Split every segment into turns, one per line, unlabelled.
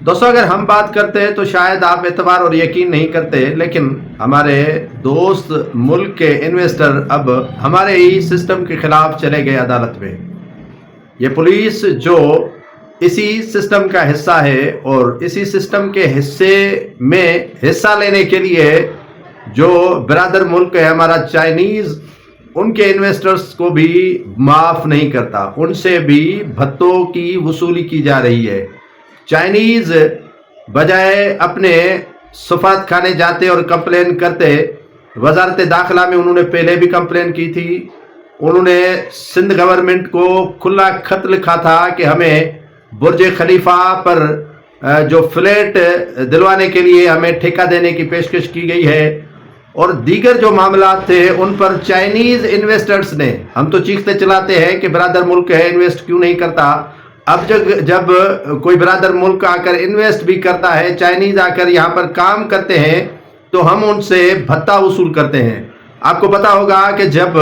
दोस्तों, अगर हम बात करते हैं तो शायद आप एतबार और यकीन नहीं करते, लेकिन हमारे दोस्त मुल्क के इन्वेस्टर अब हमारे ही सिस्टम के खिलाफ चले गए अदालत में। ये पुलिस जो इसी सिस्टम का हिस्सा है और इसी सिस्टम के हिस्सा लेने के लिए जो बिरादर मुल्क है हमारा चाइनीज, उनके इन्वेस्टर्स को भी माफ नहीं करता, उनसे भी भत्तों की वसूली की जा रही है। चाइनीज बजाय अपने सफात खाने जाते और कंप्लेन करते, वजारत दाखिला में उन्होंने पहले भी कंप्लेन की थी। उन्होंने सिंध गवर्नमेंट को खुला खत लिखा था कि हमें बुर्ज खलीफा पर जो फ्लैट दिलवाने के लिए हमें ठेका देने की पेशकश की गई है, और दीगर जो मामला थे उन पर चाइनीज इन्वेस्टर्स ने, हम तो चीखते चलाते हैं कि बिरादर मुल्क है इन्वेस्ट क्यों नहीं करता, अब जब कोई बिरादर मुल्क आकर इन्वेस्ट भी करता है, चाइनीज आकर यहाँ पर काम करते हैं, तो हम उनसे भत्ता वसूल करते हैं। आपको पता होगा कि जब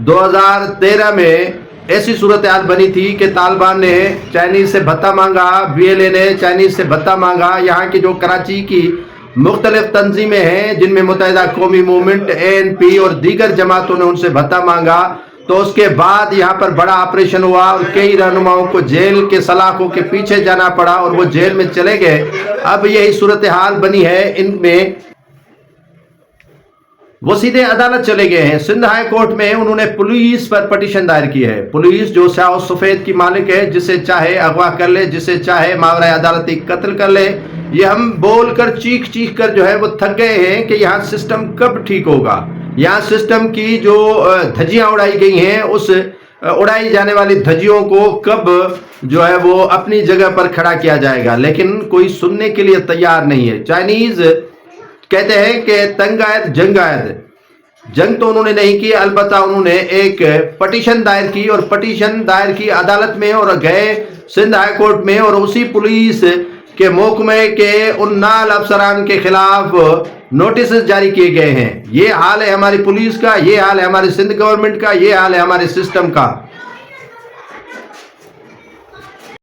2013 में ऐसी सूरत हाल बनी थी कि तालिबान ने चाइनीज से भत्ता मांगा, BLA ने चाइनीज से भत्ता मांगा, यहाँ की जो कराची की मुख्तलिफ तंजीमें हैं जिनमें मुत्तहिदा कौमी मूवमेंट, ANP और दीगर जमातों ने उनसे भत्ता मांगा, तो उसके बाद यहाँ पर बड़ा ऑपरेशन हुआ और कई रहनुमाओं को जेल के सलाखों के पीछे जाना पड़ा और वो जेल में चले गए। अब यही सूरत हाल बनी है, इनमें वो सीधे अदालत चले गए हैं। सिंध हाई कोर्ट में उन्होंने पुलिस पर पटिशन दायर की है। पुलिस जो स्याह सफेद की मालिक है, जिसे चाहे अगवा कर ले, जिसे चाहे मावरा अदालती कत्ल कर ले, ये हम बोलकर चीख कर जो है वो थक गए हैं कि यहाँ सिस्टम कब ठीक होगा। यहाँ सिस्टम की जो धज्जियां उड़ाई गई हैं, उस उड़ाई जाने वाली धज्जियों को कब जो है वो अपनी जगह पर खड़ा किया जाएगा, लेकिन कोई सुनने के लिए तैयार नहीं है। चाइनीज कहते हैं कि तंग आयत जंग आयत, जंग तो उन्होंने नहीं की, अलबत्ता उन्होंने एक पटिशन दायर की और पटिशन दायर की अदालत में और गए सिंध हाई कोर्ट में, और उसी पुलिस के महकमे के उन नाल अफसरान के खिलाफ नोटिस जारी किए गए हैं। ये हाल है हमारी पुलिस का, ये हाल है हमारी सिंध गवर्नमेंट का, ये हाल है हमारे सिस्टम का।